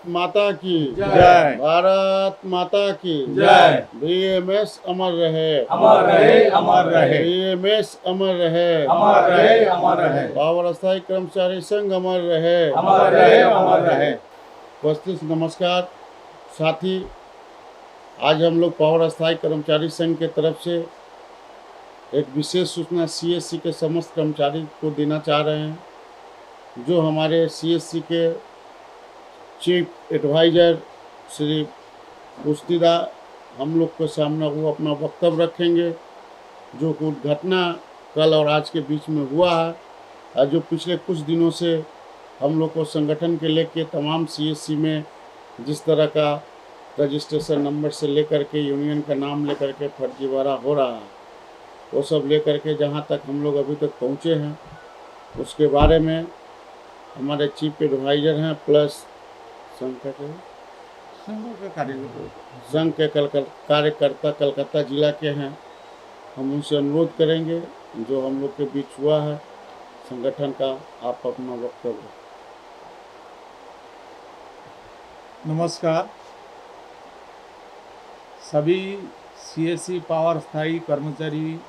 माता की जय। भारत माता की जय। बीएमएस अमर रहे, अमर रहे, अमर रहे, बीएमएस अमर रहे, अमर रहे, अमर रहे, पावर अस्थायी कर्मचारी संघ अमर रहे, अमर रहे, अमर रहे। उपस्थित नमस्कार साथी। आज हम लोग पावर अस्थायी कर्मचारी संघ के तरफ से एक विशेष सूचना सीएससी के समस्त कर्मचारी को देना चाह रहे हैं। जो हमारे सीएससी के चीफ एडवाइज़र श्री पुस्तिदा हम लोग के सामने वो अपना वक्तव्य रखेंगे, जो कुछ घटना कल और आज के बीच में हुआ है और जो पिछले कुछ दिनों से हम लोग को संगठन के लेके तमाम सीएससी में जिस तरह का रजिस्ट्रेशन नंबर से लेकर के यूनियन का नाम लेकर के फर्जीवाड़ा हो रहा है, वो सब लेकर के जहाँ तक हम लोग अभी तक पहुँचे हैं उसके बारे में हमारे चीफ एडवाइज़र हैं प्लस संघ के कार्यकर्ता कलकत्ता जिला के हैं। हम उनसे अनुरोध करेंगे जो हम लोग के बीच हुआ है संगठन का, आप अपना वक्तव्य। नमस्कार सभी सीएससी पावर स्थायी कर्मचारी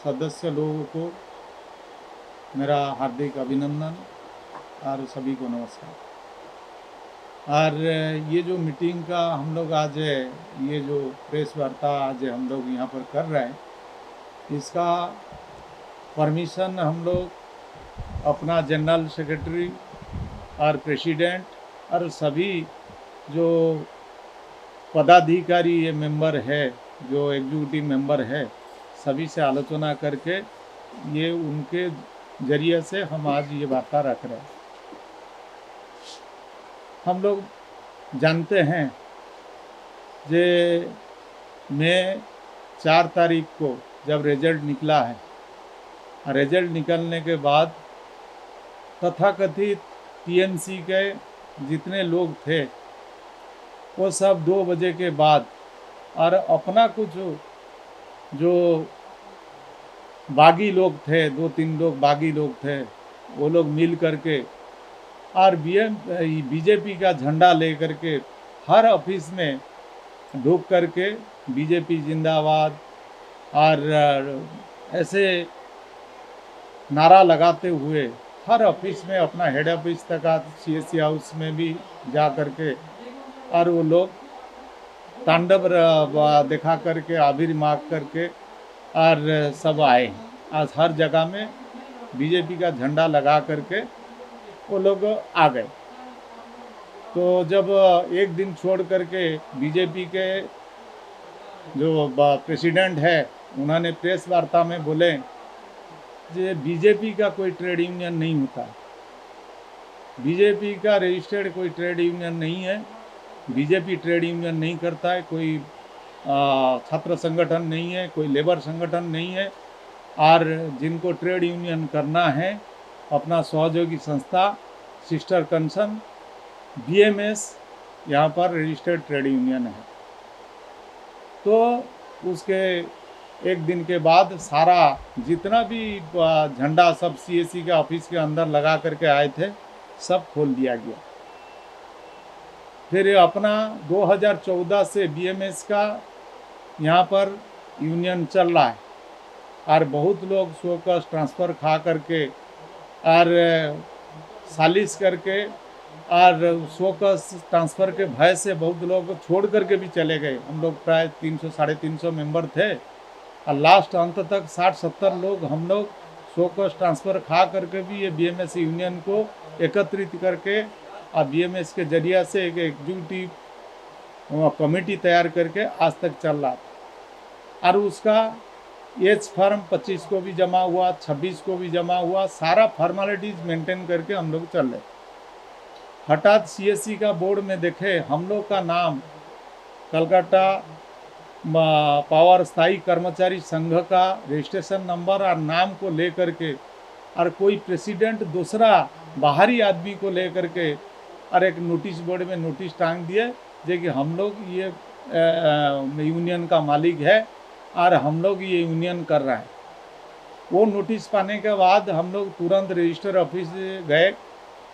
सदस्य लोगों को मेरा हार्दिक अभिनंदन और सभी को नमस्कार। और ये जो मीटिंग का हम लोग आज ये जो प्रेस वार्ता आज हम लोग यहाँ पर कर रहे हैं, इसका परमिशन हम लोग अपना जनरल सेक्रेटरी और प्रेसिडेंट और सभी जो पदाधिकारी ये मेंबर है, जो एग्जीक्यूटिव मेंबर है, सभी से आलोचना करके ये उनके जरिए से हम आज ये वार्ता रख रहे हैं। हम लोग जानते हैं जे मई 4 तारीख को जब रिजल्ट निकला है, रिजल्ट निकलने के बाद तथाकथित टीएमसी के जितने लोग थे वो सब 2 बजे के बाद और अपना कुछ जो बागी लोग थे, 2-3 लोग बागी लोग थे, वो लोग मिल करके और बीजेपी का झंडा ले करके हर ऑफिस में ढूक करके बीजेपी जिंदाबाद और ऐसे नारा लगाते हुए हर ऑफिस में अपना हेड ऑफिस तक सीएससी हाउस में भी जा करके और वो लोग तांडव दिखा करके आबिर मांग करके और सब आए। आज हर जगह में बीजेपी का झंडा लगा करके वो लोग आ गए। तो जब एक दिन छोड़ करके बीजेपी के जो प्रेसिडेंट है उन्होंने प्रेस वार्ता में बोले कि बीजेपी का कोई ट्रेड यूनियन नहीं होता, बीजेपी का रजिस्टर्ड कोई ट्रेड यूनियन नहीं है, बीजेपी ट्रेड यूनियन नहीं करता है, कोई छात्र संगठन नहीं है, कोई लेबर संगठन नहीं है, और जिनको ट्रेड यूनियन करना है अपना सहयोगी संस्था सिस्टर कंसर्न बीएमएस यहाँ पर रजिस्टर्ड ट्रेड यूनियन है। तो उसके एक दिन के बाद सारा जितना भी झंडा सब सीएससी के ऑफिस के अंदर लगा करके आए थे सब खोल दिया गया। फिर अपना 2014 से बीएमएस का यहाँ पर यूनियन चल रहा है और बहुत लोग शोकस ट्रांसफ़र खा करके और सालिश करके और शोकस ट्रांसफ़र के भय से बहुत लोग छोड़ करके भी चले गए। हम लोग प्राय 300-350 मेंबर थे और लास्ट अंत तक 60-70 लोग हम लोग शोकस ट्रांसफ़र खा करके भी ये बीएमएस यूनियन को एकत्रित करके और बीएमएस के जरिए से एक एग्जीक्यूटिव कमेटी तैयार करके आज तक चल रहा था। और उसका एज फॉर्म 25 को भी जमा हुआ, 26 को भी जमा हुआ, सारा फॉर्मेलिटीज़ मेंटेन करके हम लोग चल रहे। हठात सीएससी का बोर्ड में देखे हम लोग का नाम कलकत्ता पावर स्थायी कर्मचारी संघ का रजिस्ट्रेशन नंबर और नाम को ले करके और कोई प्रेसिडेंट दूसरा बाहरी आदमी को ले करके और एक नोटिस बोर्ड में नोटिस टांग दिए जो कि हम लोग ये यूनियन का मालिक है और हम लोग ये यूनियन कर रहा है। वो नोटिस पाने के बाद हम लोग तुरंत रजिस्टर ऑफिस गए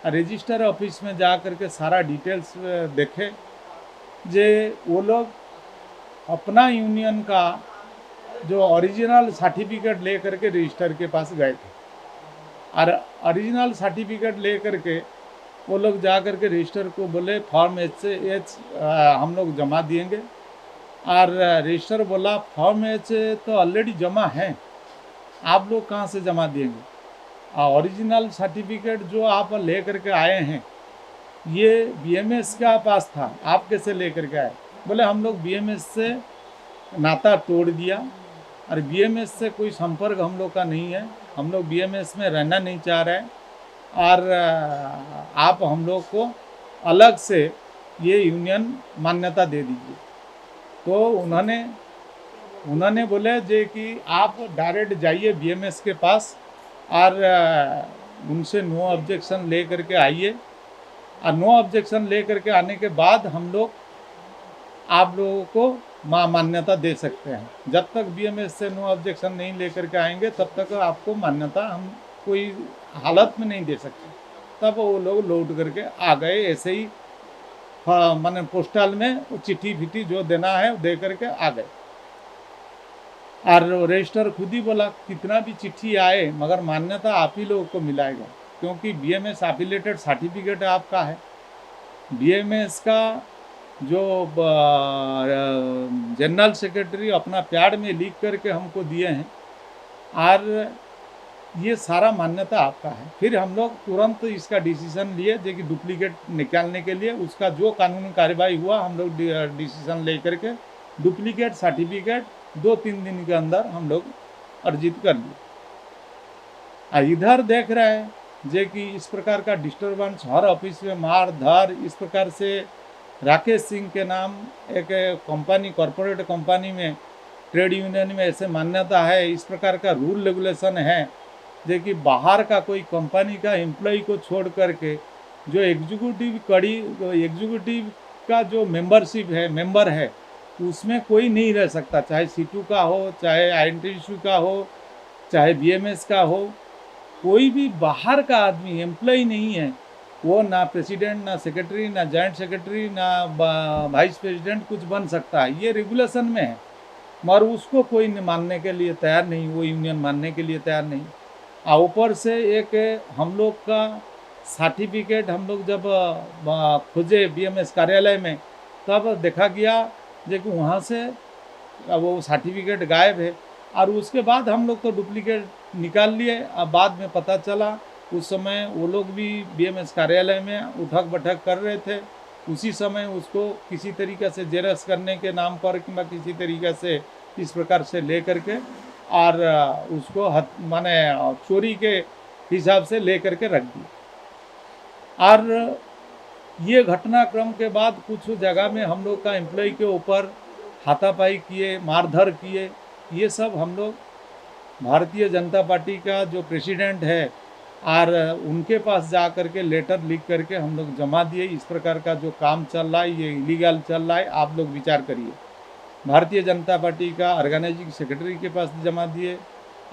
रजिस्टर ऑफिस में जा करके सारा डिटेल्स देखे, जे वो लोग अपना यूनियन का जो ओरिजिनल सर्टिफिकेट ले करके रजिस्टर के पास गए थे, और ओरिजिनल सर्टिफिकेट ले करके वो लोग जा करके रजिस्टर को बोले फॉर्म H हम लोग जमा देंगे, और रजिस्टर बोला फॉर्म H तो ऑलरेडी जमा है, आप लोग कहाँ से जमा देंगे, ओरिजिनल सर्टिफिकेट जो आप ले करके आए हैं ये BMS का पास था, आप कैसे ले करके आए। बोले हम लोग BMS से नाता तोड़ दिया, और BMS से कोई संपर्क हम लोग का नहीं है, हम लोग BMS में रहना नहीं चाह रहे हैं, और आप हम लोग को अलग से ये यूनियन मान्यता दे दीजिए। तो उन्होंने बोले जे कि आप डायरेक्ट जाइए BMS के पास और उनसे नो ऑब्जेक्शन ले करके आइए, और नो ऑब्जेक्शन ले करके आने के बाद हम लोग आप लोगों को मान्यता दे सकते हैं। जब तक BMS से नो ऑब्जेक्शन नहीं ले करके आएंगे तब तक आपको मान्यता हम कोई हालत में नहीं दे सकते। तब वो लोग लौट करके आ गए, ऐसे ही माने पोस्टल में चिट्ठी फिट्ठी जो देना है दे करके आ गए। और रजिस्टर खुद ही बोला कितना भी चिट्ठी आए मगर मान्यता आप ही लोगों को मिलाएगा, क्योंकि BMS एफिलिएटेड सर्टिफिकेट आपका है। BMS का जो जनरल सेक्रेटरी अपना प्याड में लिख करके हमको दिए हैं, और ये सारा मान्यता आपका है। फिर हम लोग तुरंत इसका डिसीजन लिए जो कि डुप्लीकेट निकालने के लिए उसका जो कानूनी कार्रवाई हुआ, हम लोग डिसीजन ले करके डुप्लीकेट सर्टिफिकेट 2-3 दिन के अंदर हम लोग अर्जित कर लिए। इधर देख रहे हैं जे कि इस प्रकार का डिस्टर्बेंस हर ऑफिस में मार धार, इस प्रकार से राकेश सिंह के नाम एक कंपनी, कॉरपोरेट कंपनी में, ट्रेड यूनियन में ऐसे मान्यता है, इस प्रकार का रूल रेगुलेशन है जो कि बाहर का कोई कंपनी का एम्प्लॉय को छोड़ करके जो एग्जीक्यूटिव का जो मेंबरशिप है, मेंबर है, उसमें कोई नहीं रह सकता, चाहे C2 का हो, चाहे INTU का हो, चाहे BMS का हो, कोई भी बाहर का आदमी एम्प्लॉय नहीं है, वो ना प्रेसिडेंट, ना सेक्रेटरी, ना जॉइंट सेक्रेटरी, ना वाइस प्रेसिडेंट कुछ बन सकता है। ये रेगुलेशन में है, मगर उसको कोई मानने के लिए तैयार नहीं, वो यूनियन मानने के लिए तैयार नहीं। ऊपर से एक हम लोग का सर्टिफिकेट हम लोग जब खोजे BMS कार्यालय में, तब देखा गया जो कि वहाँ से वो सर्टिफिकेट गायब है, और उसके बाद हम लोग तो डुप्लीकेट निकाल लिए। अब बाद में पता चला उस समय वो लोग भी BMS कार्यालय में उठक बैठक कर रहे थे, उसी समय उसको किसी तरीके से जेरक्स करने के नाम पर किंवा किसी तरीके से इस प्रकार से ले करके और उसको माने चोरी के हिसाब से ले करके रख दिया। और ये घटनाक्रम के बाद कुछ जगह में हम लोग का एम्प्लॉय के ऊपर हाथापाई किए, मारधर किए। ये सब हम लोग भारतीय जनता पार्टी का जो प्रेसिडेंट है और उनके पास जा करके लेटर लिख करके हम लोग जमा दिए। इस प्रकार का जो काम चल रहा है ये इलीगल चल रहा है, आप लोग विचार करिए। भारतीय जनता पार्टी का ऑर्गेनाइजिंग सेक्रेटरी के पास जमा दिए,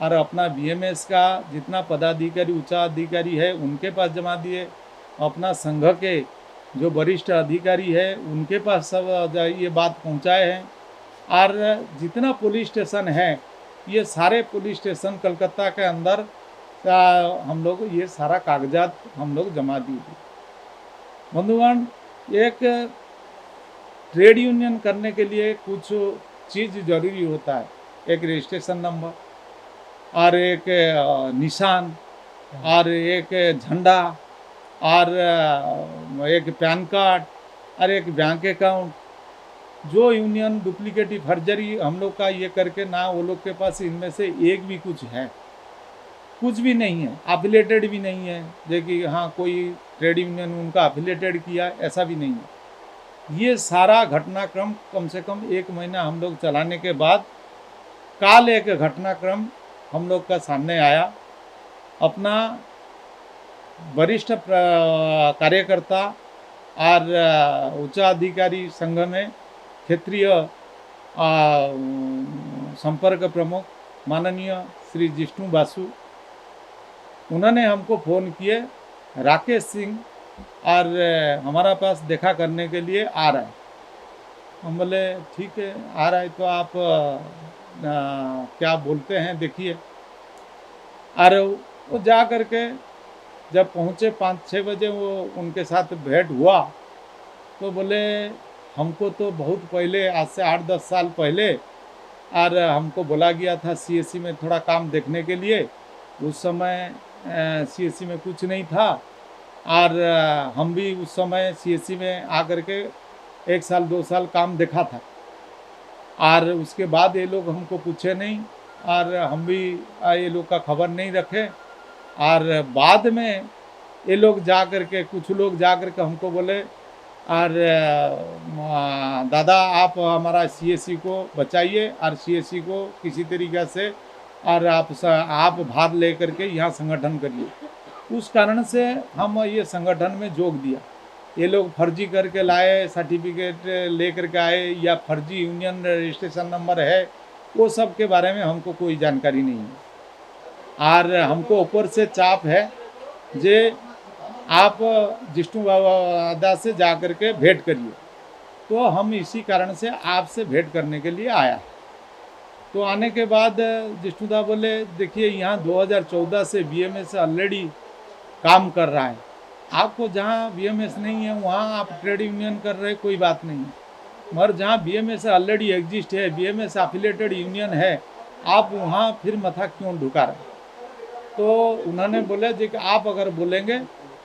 और अपना BMS का जितना पदाधिकारी, उच्च अधिकारी है उनके पास जमा दिए, अपना संघ के जो वरिष्ठ अधिकारी है उनके पास सब ये बात पहुंचाए हैं। और जितना पुलिस स्टेशन है ये सारे पुलिस स्टेशन कलकत्ता के अंदर हम लोग ये सारा कागजात हम लोग जमा दिए। बंधुगण, एक ट्रेड यूनियन करने के लिए कुछ चीज़ जरूरी होता है, एक रजिस्ट्रेशन नंबर और एक निशान और एक झंडा और एक पैन कार्ड और एक बैंक अकाउंट। जो यूनियन डुप्लीकेटिव फर्जरी हम लोग का ये करके ना, वो लोग के पास इनमें से एक भी कुछ है, कुछ भी नहीं है, एफिलेटेड भी नहीं है, जो कि हाँ कोई ट्रेड यूनियन उनका एफिलेटेड किया, ऐसा भी नहीं है। ये सारा घटनाक्रम कम से कम 1 महीना हम लोग चलाने के बाद काल एक घटनाक्रम हम लोग का सामने आया। अपना वरिष्ठ कार्यकर्ता और उच्च अधिकारी संघ में क्षेत्रीय संपर्क प्रमुख माननीय श्री जिष्णु बासु, उन्होंने हमको फ़ोन किए राकेश सिंह और हमारा पास देखा करने के लिए आ रहा है। हम बोले ठीक है, आ रहा है तो आप क्या बोलते हैं देखिए। और वो जा करके जब पहुँचे 5-6 बजे, वो उनके साथ भेंट हुआ तो बोले हमको तो बहुत पहले, आज से 8-10 साल पहले, और हमको बोला गया था सीएससी में थोड़ा काम देखने के लिए। उस समय सीएससी में कुछ नहीं था, और हम भी उस समय सीएससी में आकर के 1 साल 2 साल काम देखा था। और उसके बाद ये लोग हमको पूछे नहीं, और हम भी ये लोग का खबर नहीं रखे। और बाद में ये लोग जा कर के, कुछ लोग जा कर के हमको बोले, और दादा आप हमारा सीएससी को बचाइए और सीएससी को किसी तरीक़े से, और आप भाग ले करके यहाँ संगठन करिए। उस कारण से हम ये संगठन में जोग दिया। ये लोग फर्जी करके लाए, सर्टिफिकेट ले करके आए, या फर्जी यूनियन रजिस्ट्रेशन नंबर है, वो सब के बारे में हमको कोई जानकारी नहीं है। और हमको ऊपर से चाप है जे आप जिष्णु दादा से जा कर के भेंट करिए। तो हम इसी कारण से आपसे भेंट करने के लिए आया। तो आने के बाद जिष्णु दादा बोले देखिए यहाँ 2014 से बीएमएस ऑलरेडी काम कर रहा है, आपको जहाँ बीएमएस नहीं है वहाँ आप ट्रेड यूनियन कर रहे, कोई बात नहीं, मगर जहाँ बीएमएस ऑलरेडी एग्जिस्ट है, बीएमएस एफिलिएटेड यूनियन है, आप वहाँ फिर मथा क्यों ढुका रहे। तो उन्होंने बोले जी कि आप अगर बोलेंगे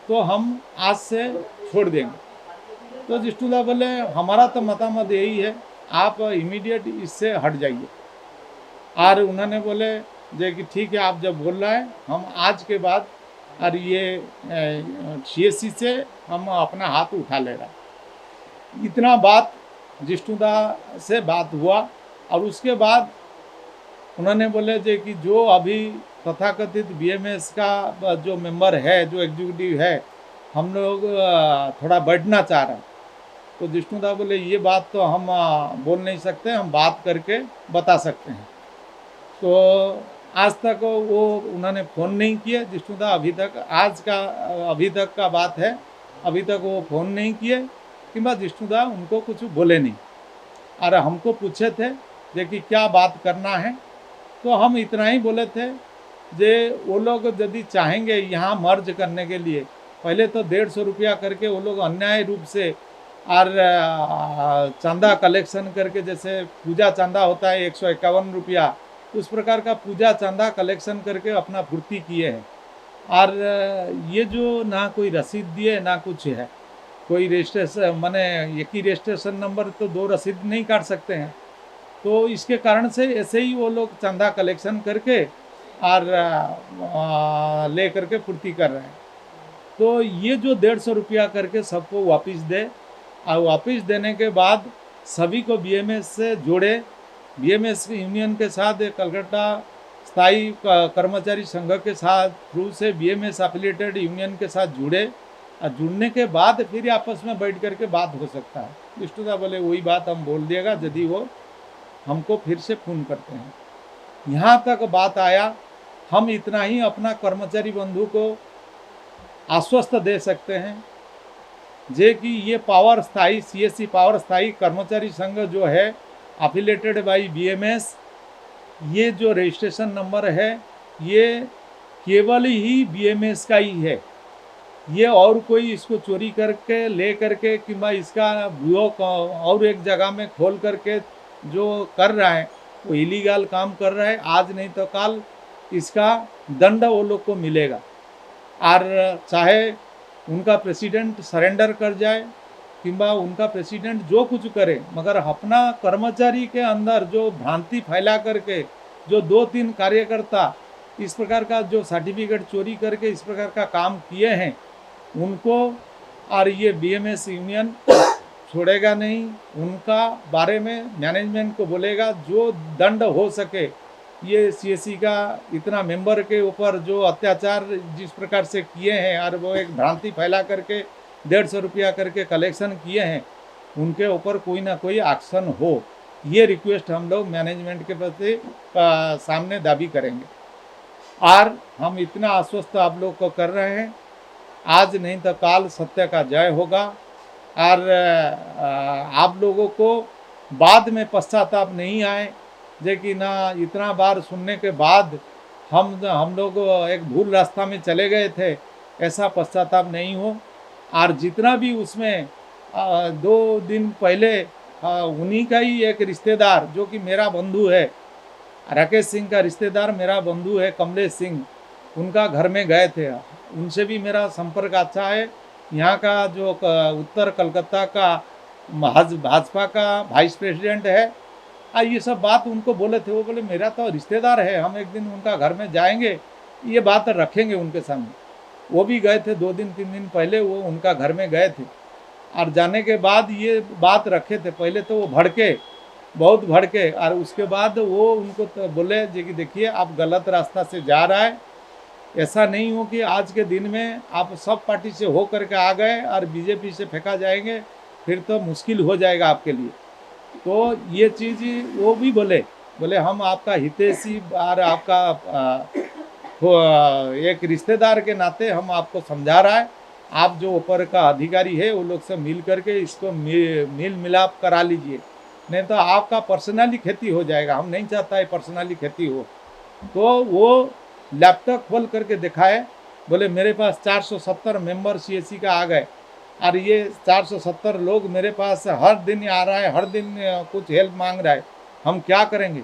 तो हम आज से छोड़ देंगे। तो जिष्णुदा बोले हमारा तो मतामत यही है, आप इमीडिएट इससे हट जाइए। और उन्होंने बोले जे कि ठीक है, आप जब बोल रहे हैं हम आज के बाद और ये सीएससी से हम अपना हाथ उठा ले रहा। इतना बात जिष्णुदा से बात हुआ। और उसके बाद उन्होंने बोले जे कि जो अभी तथाकथित बीएमएस का जो मेंबर है, जो एग्जीक्यूटिव है, हम लोग थोड़ा बढ़ना चाह रहे हैं। तो जिष्णुदा बोले ये बात तो हम बोल नहीं सकते, हम बात करके बता सकते हैं। तो आज तक वो उन्होंने फ़ोन नहीं किया जिष्णुदा, अभी तक, अभी तक का बात है, अभी तक वो फ़ोन नहीं किए कि जिष्णुदा उनको कुछ बोले नहीं। और हमको पूछे थे जे कि क्या बात करना है, तो हम इतना ही बोले थे जे वो लोग यदि चाहेंगे यहाँ मर्ज करने के लिए, पहले तो 150 रुपया करके वो लोग अन्याय रूप से और चंदा कलेक्शन करके, जैसे पूजा चंदा होता है 151 रुपया, उस प्रकार का पूजा चंदा कलेक्शन करके अपना पूर्ति किए हैं। और ये जो ना कोई रसीद दिए ना कुछ है, कोई रजिस्ट्रेशन, माने एक ही रजिस्ट्रेशन नंबर तो 2 रसीद नहीं काट सकते हैं। तो इसके कारण से ऐसे ही वो लोग चंदा कलेक्शन करके और ले करके पूर्ति कर रहे हैं। तो ये जो 150 रुपया करके सबको वापस दे, और वापस देने के बाद सभी को बीएमएस से जोड़े, बीएमएस यूनियन के साथ, कलकत्ता स्थायी कर्मचारी संघ के साथ थ्रू से बीएमएस एफिलिएटेड यूनियन के साथ जुड़े, और जुड़ने के बाद फिर आपस में बैठ करके बात हो सकता है। विष्णुदा बोले वही बात हम बोल देगा यदि वो हमको फिर से फ़ोन करते हैं। यहाँ तक बात आया। हम इतना ही अपना कर्मचारी बंधु को आश्वस्त दे सकते हैं जे कि ये पावर स्थायी सीएससी पावर स्थायी कर्मचारी संघ जो है एफिलिएटेड बाई बीएमएस, ये जो रजिस्ट्रेशन नंबर है ये केवल ही बीएमएस का ही है। ये और कोई इसको चोरी करके ले करके कि इसका बुक और एक जगह में खोल करके जो कर रहा है वो इलीगल काम कर रहा है। आज नहीं तो कल इसका दंड वो लोग को मिलेगा। और चाहे उनका प्रेसिडेंट सरेंडर कर जाए किंबा उनका प्रेसिडेंट जो कुछ करे, मगर अपना कर्मचारी के अंदर जो भ्रांति फैला करके जो 2-3 कार्यकर्ता इस प्रकार का जो सर्टिफिकेट चोरी करके इस प्रकार का काम किए हैं उनको, और ये बीएमएस यूनियन छोड़ेगा नहीं। उनका बारे में मैनेजमेंट को बोलेगा जो दंड हो सके। ये सीएससी का इतना मेंबर के ऊपर जो अत्याचार जिस प्रकार से किए हैं और वो एक भ्रांति फैला करके 150 रुपया करके कलेक्शन किए हैं, उनके ऊपर कोई ना कोई एक्शन हो, ये रिक्वेस्ट हम लोग मैनेजमेंट के प्रति सामने दावी करेंगे। और हम इतना आश्वस्त आप लोग को कर रहे हैं आज नहीं तो काल सत्य का जय होगा। और आप लोगों को बाद में पश्चाताप नहीं आए जे कि ना इतना बार सुनने के बाद हम लोग एक भूल रास्ता में चले गए थे, ऐसा पश्चाताप नहीं हो। और जितना भी उसमें 2 दिन पहले उन्हीं का ही एक रिश्तेदार जो कि मेरा बंधु है, राकेश सिंह का रिश्तेदार मेरा बंधु है कमलेश सिंह, उनका घर में गए थे। उनसे भी मेरा संपर्क अच्छा है। यहाँ का जो उत्तर कलकत्ता का भाजपा का वाइस प्रेसिडेंट है, ये सब बात उनको बोले थे। वो बोले मेरा तो रिश्तेदार है, हम एक दिन उनका घर में जाएंगे, ये बात रखेंगे उनके सामने। वो भी गए थे 2 दिन 3 दिन पहले, वो उनका घर में गए थे। और जाने के बाद ये बात रखे थे। पहले तो वो भड़के, बहुत भड़के, और उसके बाद वो उनको तो बोले जी कि देखिए आप गलत रास्ता से जा रहा है, ऐसा नहीं हो कि आज के दिन में आप सब पार्टी से हो करके आ गए और बीजेपी से फेंका जाएंगे, फिर तो मुश्किल हो जाएगा आपके लिए। तो ये चीज़ वो भी बोले हम आपका हितैषी और आपका एक रिश्तेदार के नाते हम आपको समझा रहा है, आप जो ऊपर का अधिकारी है वो लोग से मिल करके इसको मिल मिलाप करा लीजिए, नहीं तो आपका पर्सनली खेती हो जाएगा। हम नहीं चाहता है पर्सनली खेती हो। तो वो लैपटॉप खोल करके दिखाए, बोले मेरे पास 470 मेंबर सीएससी का आ गए, और ये 470 लोग मेरे पास हर दिन आ रहा है, हर दिन कुछ हेल्प मांग रहा है, हम क्या करेंगे।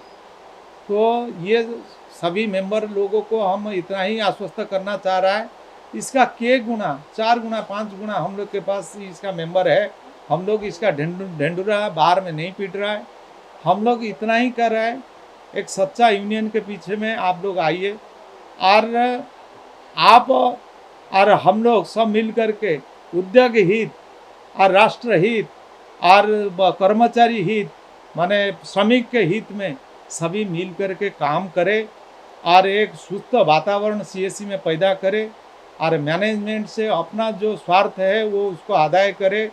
तो ये सभी मेंबर लोगों को हम इतना ही आश्वस्त करना चाह रहा है, इसका के गुना 4 गुना 5 गुना हम लोग के पास इसका मेंबर है। हम लोग इसका ढेंडुरा बाहर में नहीं पीट रहा है, हम लोग इतना ही कर रहे हैं। एक सच्चा यूनियन के पीछे में आप लोग आइए, और आप और हम लोग सब मिल करके उद्योग हित और राष्ट्र हित और कर्मचारी हित माने श्रमिक के हित में सभी मिल करके काम करें, और एक सुस्त वातावरण सीएससी में पैदा करें, और मैनेजमेंट से अपना जो स्वार्थ है वो उसको अदाय करे।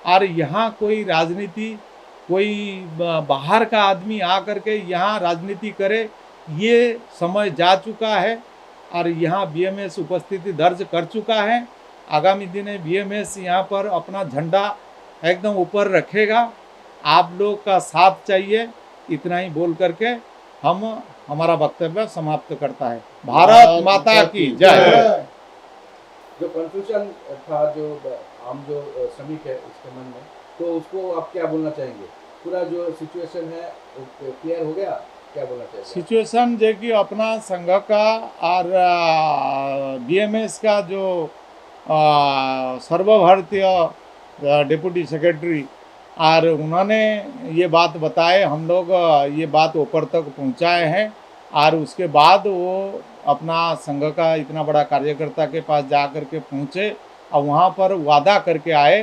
और यहाँ कोई राजनीति, कोई बाहर का आदमी आ करके यहाँ राजनीति करे, ये समय जा चुका है। और यहाँ बीएमएस उपस्थिति दर्ज कर चुका है। आगामी दिन में बीएमएस यहाँ पर अपना झंडा एकदम ऊपर रखेगा। आप लोग का साथ चाहिए। इतना ही बोल करके हम हमारा वक्तव्य समाप्त करता है। भारत माता की जय। जो कंफ्यूजन था जो आम जो श्रमिक है उसके मन में, तो उसको आप क्या बोलना चाहेंगे? पूरा जो सिचुएशन है वो क्लियर हो गया, क्या बोलना चाहेंगे? सिचुएशन जो कि अपना संघ का और बीएमएस का जो सर्वभारतीय डिप्टी सेक्रेटरी, और उन्होंने ये बात बताए, हम लोग ये बात ऊपर तक पहुंचाए हैं। और उसके बाद वो अपना संघ का इतना बड़ा कार्यकर्ता के पास जा कर के पहुँचे, और वहाँ पर वादा करके आए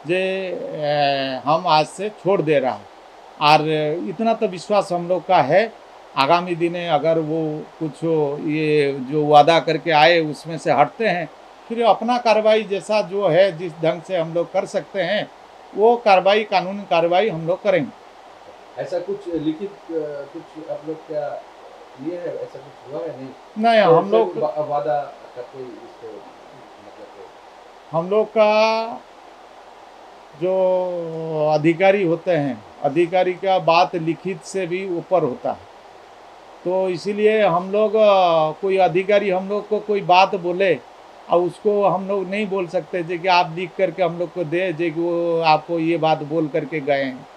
जे हम आज से छोड़ दे रहा है। और इतना तो विश्वास हम लोग का है, आगामी दिने अगर वो कुछ ये जो वादा करके आए उसमें से हटते हैं, फिर अपना कार्रवाई जैसा जो है, जिस ढंग से हम लोग कर सकते हैं वो कार्रवाई, कानूनी कार्रवाई हम लोग करेंगे। ऐसा कुछ लिखित कुछ आप लोग क्या ये है, ऐसा कुछ हुआ है? नहीं, तो हम लोग वादा का कोई इसको मतलब हम लोग का जो अधिकारी होते हैं, अधिकारी का बात लिखित से भी ऊपर होता है। तो इसीलिए हम लोग कोई अधिकारी हम लोग को कोई बात बोले और उसको हम लोग नहीं बोल सकते जे कि आप लिख करके हम लोग को दे जे कि वो आपको ये बात बोल करके गए हैं,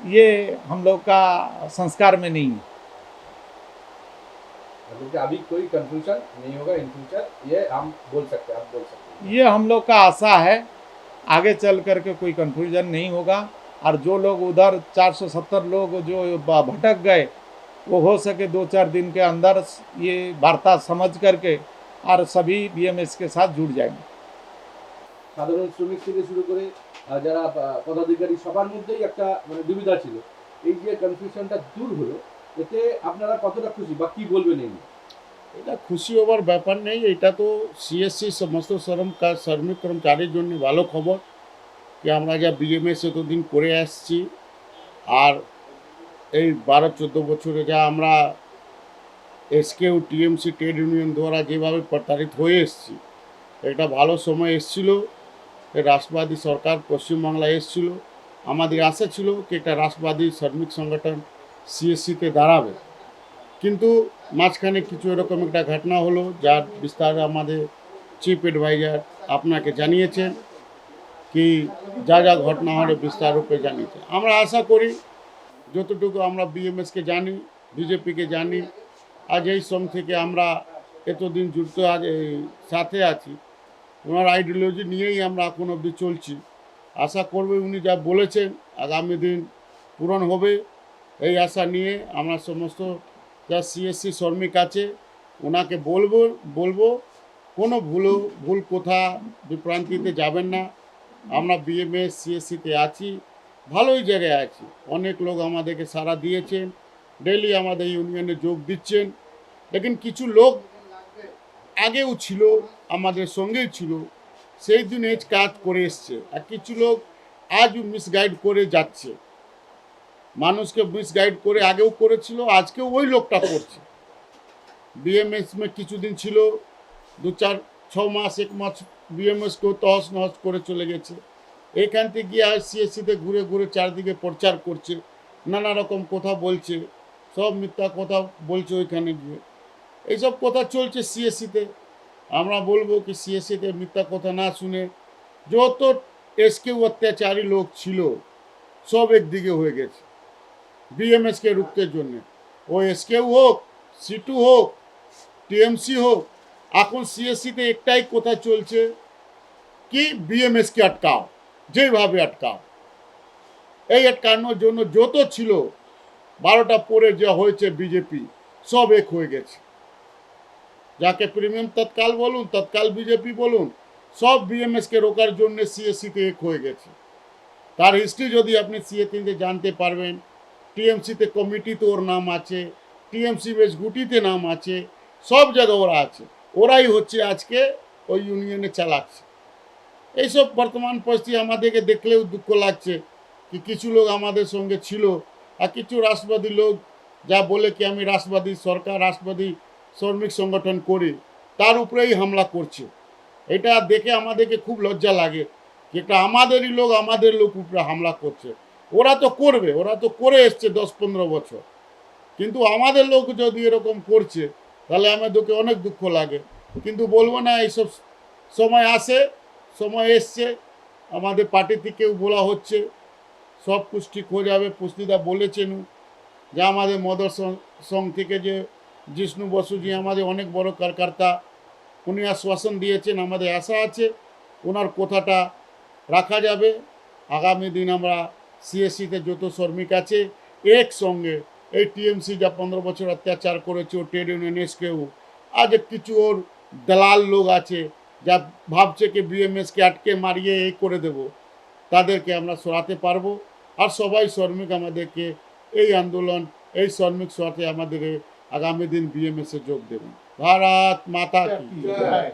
ये हम लोग का संस्कार में नहीं है। मतलब कि अभी कोई कंफ्यूजन नहीं होगा इन फ्यूचर, ये हम बोल सकते हैं, आप बोल सकते हैं। ये हम लोग का आशा है, आगे चल करके कोई कंफ्यूजन नहीं होगा। और जो लोग उधर 470 लोग जो भटक गए, वो हो सके 2-4 दिन के अंदर ये वार्ता समझ करके और सभी बीएमएस के साथ जुड़ जाएंगे। সাধারণ শ্রমিক থেকে শুরু করে যারা পদাধিকারী সবার মধ্যেই একটা মানে দুবিধা ছিল, এই যে কনফিউশনটা দূর হলো, এতে আপনারা কতটা খুশি বা কি বলবেন এই নিয়ে? এটা খুশি হবার ব্যাপার নেই, এটা তো সিএসসি সমস্ত শ্রমিক কর্মচারীর জন্য ভালো খবর যে আমরা যা বিএমএস এতদিন করে আসছি, আর এই 12-14 বছরে যা আমরা এসকেউ টিএমসি ট্রেড ইউনিয়ন দ্বারা যেভাবে প্রতারিত হয়ে এসেছি, একটা ভালো সময় এসেছিল, এই রাষ্ট্রবাদী সরকার পশ্চিমবাংলায় এসেছিল। আমাদের আশা ছিল কি একটা রাষ্ট্রবাদী শ্রমিক সংগঠন সিএসসিতে দাঁড়াবে, কিন্তু মাঝখানে কিছু এরকম একটা ঘটনা হলো, যার বিস্তার আমাদের চিফ অ্যাডভাইজার আপনাকে জানিয়েছেন, কি যা যা ঘটনা হলে বিস্তার রূপে জানিয়েছে। আমরা আশা করি যতটুকু আমরা বিএমএসকে জানি, বিজেপিকে জানি, আজ এই সং থেকে আমরা এতদিন যুক্ত আজ এই সাথে আছি, ওনার আইডিওলজি নিয়েই আমরা এখন অবধি চলছি। আশা করবে উনি যা বলেছেন আগামী দিন পূরণ হবে, এই আশা নিয়ে আমরা সমস্ত যা সিএসসি শ্রমিক আছে ওনাকে বলবো কোনো ভুল কথা বিভ্রান্তিতে যাবেন না। আমরা বিএমএস সিএসসিতে আছি, ভালোই জায়গায় আছি। অনেক লোক আমাদেরকে সাড়া দিয়েছেন, ডেইলি আমাদের ইউনিয়নে যোগ দিচ্ছেন। লেকিন কিছু লোক আগেও ছিল, আমাদের সঙ্গেই ছিল, সেই দিন এই কাজ করে এসছে, আর কিছু লোক আজও মিসগাইড করে যাচ্ছে, মানুষকে মিসগাইড করে আগেও করেছিল, আজকেও ওই লোকটা করছে। বিএমএস মে কিছুদিন ছিল, 2-4-6 মাস 1 মাস বিএমএসকেও তহস নহস করে চলে গেছে। এখান থেকে গিয়ে আর সিএসসিতে ঘুরে ঘুরে চারদিকে প্রচার করছে, নানা রকম কথা বলছে, সব মিথ্যা কথা বলছে ওইখানে গিয়ে। এইসব কথা চলছে সিএসসিতে। আমরা বলবো কি সিএসসিতে মিথ্যা কথা না শুনে যত এসকেউ অত্যাচারী লোক ছিল সব একদিকে হয়ে গেছে বিএমএসকে রুখতে জন্য। ও এসকেউ হোক, সিটু হোক, টিএমসি হোক, এখন সিএসসিতে একটাই কথা চলছে কি বিএমএসকে আটকাও, যেভাবে আটকাও। এই আটকানোর জন্য যত ছিল 12টা পরে যা হয়েছে বিজেপি সব এক হয়ে গেছে। যাকে প্রিমিয়াম তৎকাল বলুন, তৎকাল বিজেপি বলুন, সব বিএমএসকে রোকার জন্য সিএসসিতে এক হয়ে গেছে। তার হিস্ট্রি যদি আপনি সিএসসিতে জানতে পারবেন, টিএমসিতে কমিটিতে ওর নাম আছে, টিএমসি বেশ গুটিতে নাম আছে, সব জায়গায় ওরা আছে। ওরাই হচ্ছে আজকে ওই ইউনিয়নে চালাচ্ছে। এইসব বর্তমান পরিস্থিতি আমাদেরকে দেখলেও দুঃখ লাগছে কি কিছু লোক আমাদের সঙ্গে ছিল, আর কিছু রাষ্ট্রবাদী লোক যা বলে কি আমি রাষ্ট্রবাদী সরকার, রাষ্ট্রবাদী শ্রমিক সংগঠন করি, তার উপরেই হামলা করছে। এটা দেখে আমাদেরকে খুব লজ্জা লাগে যে এটা আমাদেরই লোক, আমাদের লোক উপরে হামলা করছে। ওরা তো করবে, ওরা তো করে এসছে 10-15 বছর, কিন্তু আমাদের লোক যদি এরকম করছে তাহলে আমাদেরকে অনেক দুঃখ লাগে। কিন্তু বলবো না, এইসব সময় আসে, সময় এসছে, আমাদের পার্টি থেকেও বলা হচ্ছে সব কুছ ঠিক হয়ে যাবে। পুষ্টিদা বলেছেন যে আমাদের মদর সং থেকে যে জিষ্ণু বসুজি আমাদের অনেক বড় কারকর্তা, উনি আশ্বাসন দিয়েছেন। আমাদের আশা আছে ওনার কথাটা রাখা যাবে। আগামী দিন আমরা সিএসসিতে যত শ্রমিক আছে একসঙ্গে, এই টিএমসি যা 15 বছর অত্যাচার করেছে, ও ট্রেড ইউনিয়ন এসকেও, আজ কিছু ওর দালাল লোক আছে যা ভাবছে কি বিএমএসকে আটকে মারিয়ে এই করে দেব, তাদেরকে আমরা সরাতে পারবো। আর সবাই শ্রমিক আমাদেরকে এই আন্দোলন, এই শ্রমিক সাথে আমাদের আগামী দিন বিএমএসে যোগ দেবেন। ভারত মাতা কি জয়।